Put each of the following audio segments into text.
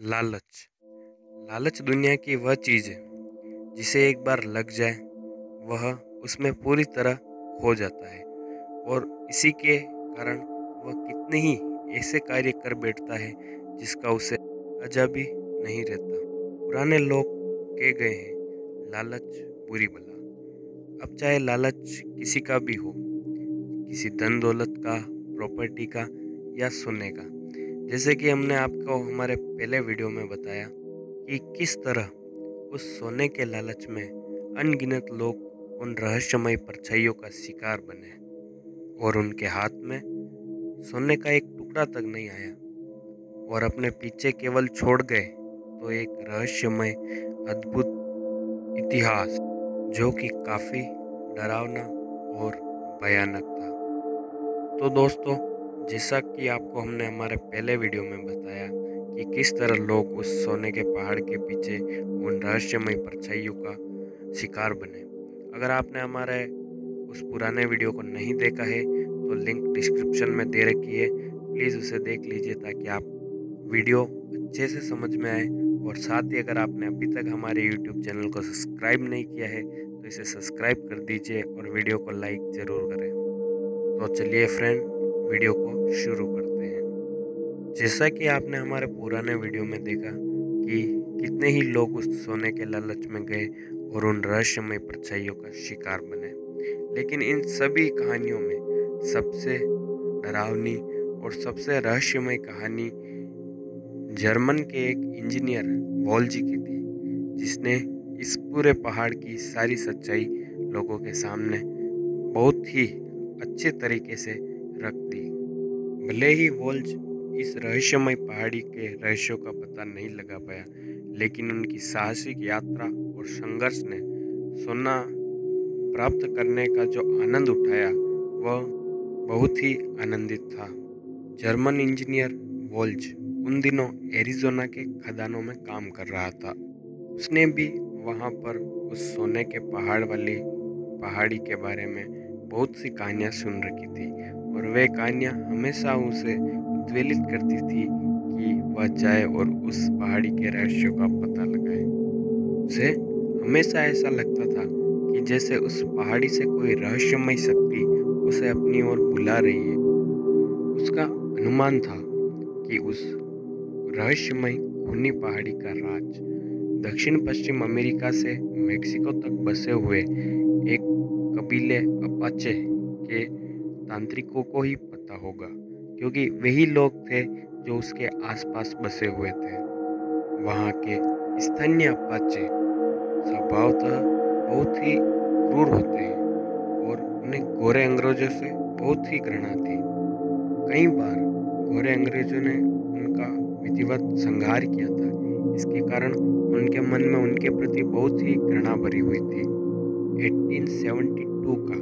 लालच। लालच दुनिया की वह चीज़ है जिसे एक बार लग जाए वह उसमें पूरी तरह खो जाता है और इसी के कारण वह कितने ही ऐसे कार्य कर बैठता है जिसका उसे अंदाजा भी नहीं रहता। पुराने लोग कह गए हैं, लालच बुरी बला। अब चाहे लालच किसी का भी हो, किसी धन दौलत का, प्रॉपर्टी का या सोने का। जैसे कि हमने आपको हमारे पहले वीडियो में बताया कि किस तरह उस सोने के लालच में अनगिनत लोग उन रहस्यमय परछाइयों का शिकार बने और उनके हाथ में सोने का एक टुकड़ा तक नहीं आया और अपने पीछे केवल छोड़ गए तो एक रहस्यमय अद्भुत इतिहास जो कि काफ़ी डरावना और भयानक था। तो दोस्तों, जैसा कि आपको हमने हमारे पहले वीडियो में बताया कि किस तरह लोग उस सोने के पहाड़ के पीछे उन रहस्यमय परछाइयों का शिकार बने। अगर आपने हमारे उस पुराने वीडियो को नहीं देखा है तो लिंक डिस्क्रिप्शन में दे रखी है, प्लीज़ उसे देख लीजिए ताकि आप वीडियो अच्छे से समझ में आए। और साथ ही अगर आपने अभी तक हमारे यूट्यूब चैनल को सब्सक्राइब नहीं किया है तो इसे सब्सक्राइब कर दीजिए और वीडियो को लाइक ज़रूर करें। तो चलिए फ्रेंड, वीडियो को शुरू करते हैं। जैसा कि आपने हमारे पुराने वीडियो में देखा कि कितने ही लोग उस सोने के लालच में गए और उन रहस्यमय परछाइयों का शिकार बने, लेकिन इन सभी कहानियों में सबसे डरावनी और सबसे रहस्यमय कहानी जर्मन के एक इंजीनियर वॉल्जी की थी, जिसने इस पूरे पहाड़ की सारी सच्चाई लोगों के सामने बहुत ही अच्छे तरीके से रख दी। भले ही वोल्ज इस रहस्यमय पहाड़ी के रहस्यों का पता नहीं लगा पाया, लेकिन उनकी साहसिक यात्रा और संघर्ष ने सोना प्राप्त करने का जो आनंद उठाया वह बहुत ही आनंदित था। जर्मन इंजीनियर वोल्ज उन दिनों एरिज़ोना के खदानों में काम कर रहा था। उसने भी वहाँ पर उस सोने के पहाड़ वाली पहाड़ी के बारे में बहुत सी कहानियाँ सुन रखी थी और वे कहानियाँ हमेशा उसे उद्वेलित करती थी कि वह जाए और उस पहाड़ी के रहस्यों का पता लगाए। उसे हमेशा ऐसा लगता था कि जैसे उस पहाड़ी से कोई रहस्यमय शक्ति उसे अपनी ओर बुला रही है। उसका अनुमान था कि उस रहस्यमय खूनी पहाड़ी का राज दक्षिण पश्चिम अमेरिका से मेक्सिको तक बसे हुए एक कबीले अपाचे के तांत्रिकों को ही पता होगा, क्योंकि वही लोग थे जो उसके आसपास बसे हुए थे। वहाँ के स्थानीय अपाचे स्वभावतः बहुत ही क्रूर होते हैं और उन्हें गोरे अंग्रेजों से बहुत ही घृणा थी। कई बार गोरे अंग्रेजों ने उनका विधिवत संहार किया था। इसके कारण उनके मन में उनके प्रति बहुत ही घृणा भरी हुई थी। 1872 का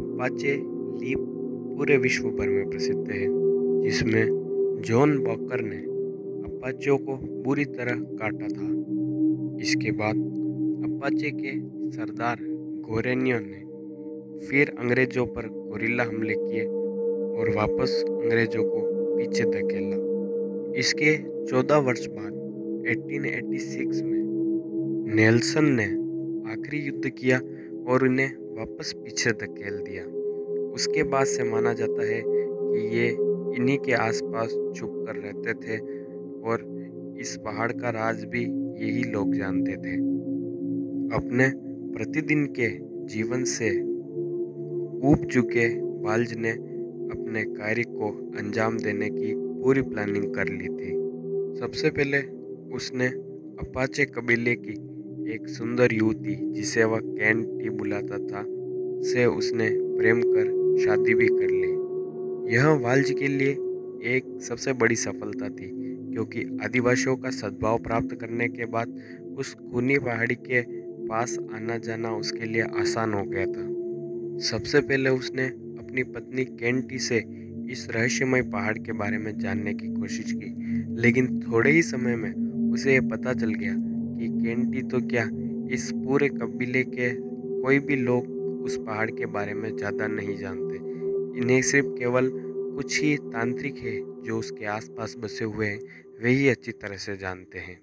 अपाचे लीप पूरे विश्व भर में प्रसिद्ध है, जिसमें जॉन वॉकर ने अपाचों को बुरी तरह काटा था। इसके बाद अपाचे के सरदार गोरेनियो ने फिर अंग्रेजों पर गोरिल्ला हमले किए और वापस अंग्रेजों को पीछे धकेला। इसके 14 वर्ष बाद 1886 में नेल्सन ने आखिरी युद्ध किया और उन्हें वापस पीछे धकेल दिया। उसके बाद से माना जाता है कि ये इन्हीं के आसपास छुप कर रहते थे और इस पहाड़ का राज भी यही लोग जानते थे। अपने प्रतिदिन के जीवन से ऊब चुके वाल्ज ने अपने कार्य को अंजाम देने की पूरी प्लानिंग कर ली थी। सबसे पहले उसने अपाचे कबीले की एक सुंदर युवती, जिसे वह कैंटी बुलाता था, से उसने प्रेम कर शादी भी कर ली। यह वाल्ज के लिए एक सबसे बड़ी सफलता थी, क्योंकि आदिवासियों का सद्भाव प्राप्त करने के बाद उस खूनी पहाड़ी के पास आना जाना उसके लिए आसान हो गया था। सबसे पहले उसने अपनी पत्नी कैंटी से इस रहस्यमय पहाड़ के बारे में जानने की कोशिश की, लेकिन थोड़े ही समय में उसे यह पता चल गया कि कैंटी तो क्या, इस पूरे कबीले के कोई भी लोग उस पहाड़ के बारे में ज़्यादा नहीं जानते। इन्हें सिर्फ केवल कुछ ही तांत्रिक है जो उसके आसपास बसे हुए हैं, वे ही अच्छी तरह से जानते हैं।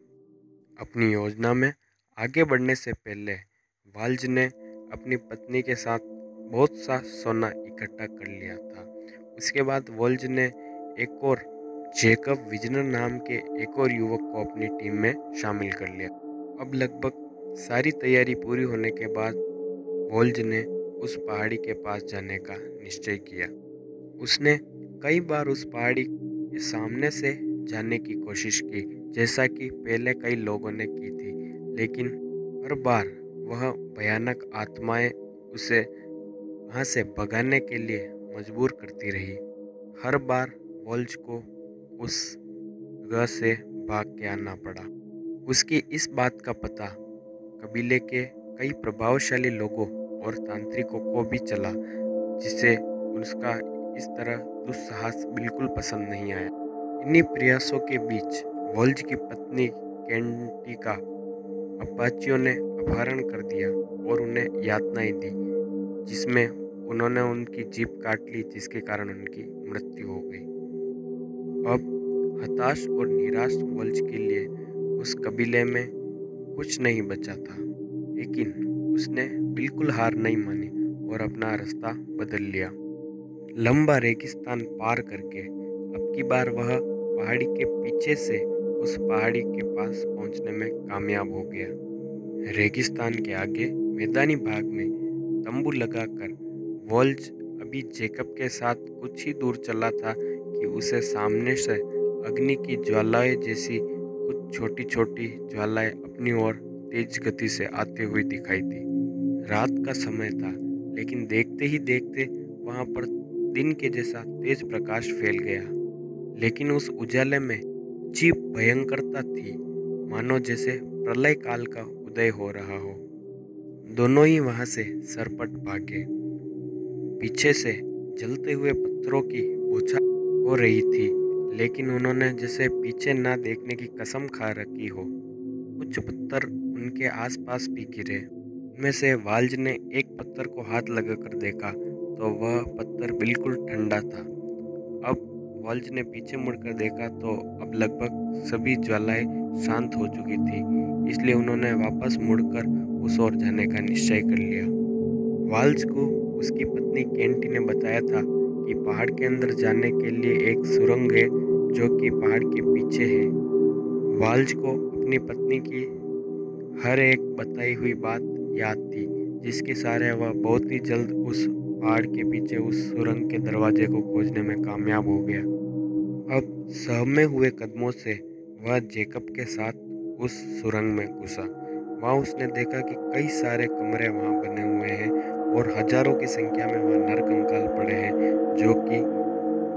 अपनी योजना में आगे बढ़ने से पहले वाल्ज ने अपनी पत्नी के साथ बहुत सा सोना इकट्ठा कर लिया था। उसके बाद वोल्ज ने एक और जेकब विजनर नाम के एक और युवक को अपनी टीम में शामिल कर लिया। अब लगभग सारी तैयारी पूरी होने के बाद वोल्ज ने उस पहाड़ी के पास जाने का निश्चय किया। उसने कई बार उस पहाड़ी के सामने से जाने की कोशिश की, जैसा कि पहले कई लोगों ने की थी, लेकिन हर बार वह भयानक आत्माएं उसे वहां से भगाने के लिए मजबूर करती रही। हर बार वोल्ज को उस जगह से भाग के आना पड़ा। उसकी इस बात का पता कबीले के कई प्रभावशाली लोगों और तांत्रिकों को भी चला, जिसे उसका इस तरह दुस्साहस बिल्कुल पसंद नहीं आया। इन्हीं प्रयासों के बीच वोल्ज की पत्नी कैंटिका अपाचियों ने अपहरण कर दिया और उन्हें यातनाएं दी, जिसमें उन्होंने उनकी जीभ काट ली, जिसके कारण उनकी मृत्यु हो गई। अब हताश और निराश वोल्ज के लिए उस कबीले में कुछ नहीं बचा था, लेकिन उसने बिल्कुल हार नहीं मानी और अपना रास्ता बदल लिया। लंबा रेगिस्तान पार करके अब की बार वह पहाड़ी के पीछे से उस पहाड़ी के पास पहुंचने में कामयाब हो गया। रेगिस्तान के आगे मैदानी भाग में तंबू लगाकर वोल्ज अभी जेकब के साथ कुछ ही दूर चला था कि उसे सामने से अग्नि की ज्वालाएं जैसी कुछ छोटी छोटी ज्वालाएं अपनी ओर तेज गति से आते हुए दिखाई दी। रात का समय था, लेकिन देखते ही देखते वहां पर दिन के जैसा तेज प्रकाश फैल गया। लेकिन उस उजाले में जी भयंकरता थी, मानो जैसे प्रलय काल का उदय हो रहा हो। दोनों ही वहां से सरपट भागे। पीछे से जलते हुए पत्थरों की बौछार हो रही थी, लेकिन उन्होंने जैसे पीछे ना देखने की कसम खा रखी हो। कुछ पत्थर उनके आसपास भी गिरे। उनमें से वाल्ज ने एक पत्थर को हाथ लगाकर देखा तो वह पत्थर बिल्कुल ठंडा था। अब वाल्ज ने पीछे मुड़कर देखा तो अब लगभग सभी ज्वालाएं शांत हो चुकी थी, इसलिए उन्होंने वापस मुड़कर उस ओर जाने का निश्चय कर लिया। वाल्ज को उसकी पत्नी कैंटी ने बताया था कि पहाड़ के अंदर जाने के लिए एक सुरंग है जो कि पहाड़ के पीछे है। वाल्ज को अपनी पत्नी की हर एक बताई हुई बात याद थी, जिसके सहारे वह बहुत ही जल्द उस पहाड़ के पीछे उस सुरंग के दरवाजे को खोजने में कामयाब हो गया। अब सहमे हुए कदमों से वह जेकब के साथ उस सुरंग में घुसा। वहाँ उसने देखा कि कई सारे कमरे वहाँ बने हुए हैं और हजारों की संख्या में वहाँ नरकंकाल पड़े हैं, जो कि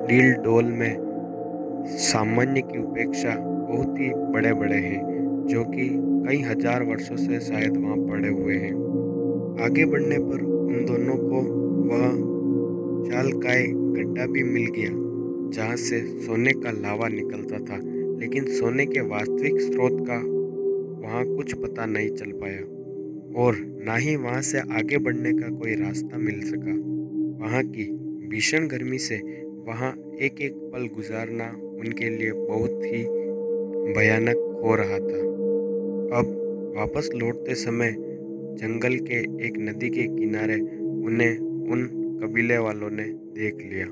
डील डोल में सामान्य की उपेक्षा बहुत ही बड़े बड़े हैं, जो कि कई हजार वर्षों से शायद वहाँ पड़े हुए हैं। आगे बढ़ने पर उन दोनों को वह चालकाय गड्ढा भी मिल गया, जहाँ से सोने का लावा निकलता था, लेकिन सोने के वास्तविक स्रोत का वहाँ कुछ पता नहीं चल पाया और ना ही वहाँ से आगे बढ़ने का कोई रास्ता मिल सका। वहाँ की भीषण गर्मी से वहाँ एक एक पल गुजारना उनके लिए बहुत ही भयानक हो रहा था। अब वापस लौटते समय जंगल के एक नदी के किनारे उन्हें उन कबीले वालों ने देख लिया।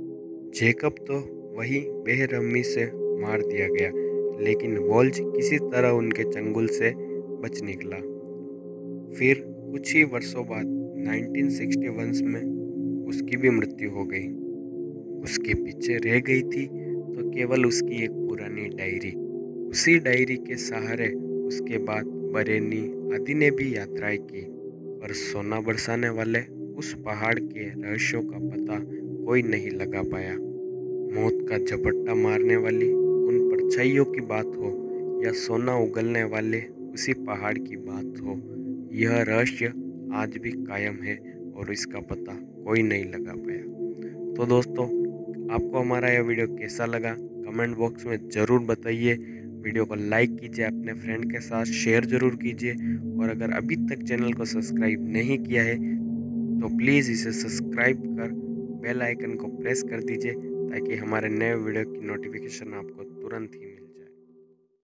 जेकब तो वही बेरहमी से मार दिया गया, लेकिन वोल्ज किसी तरह उनके चंगुल से बच निकला। फिर कुछ ही वर्षों बाद 1961 में उसकी भी मृत्यु हो गई। उसके पीछे रह गई थी तो केवल उसकी एक पुरानी डायरी। उसी डायरी के सहारे उसके बाद बरेनी आदि ने भी यात्राएं की, पर सोना बरसाने वाले उस पहाड़ के रहस्यों का पता कोई नहीं लगा पाया। मौत का झपट्टा मारने वाली उन परछाइयों की बात हो या सोना उगलने वाले उसी पहाड़ की बात हो, यह रहस्य आज भी कायम है और इसका पता कोई नहीं लगा पाया। तो दोस्तों, आपको हमारा यह वीडियो कैसा लगा कमेंट बॉक्स में ज़रूर बताइए। वीडियो को लाइक कीजिए, अपने फ्रेंड के साथ शेयर ज़रूर कीजिए और अगर अभी तक चैनल को सब्सक्राइब नहीं किया है तो प्लीज़ इसे सब्सक्राइब कर बेल आइकन को प्रेस कर दीजिए, ताकि हमारे नए वीडियो की नोटिफिकेशन आपको तुरंत ही मिले।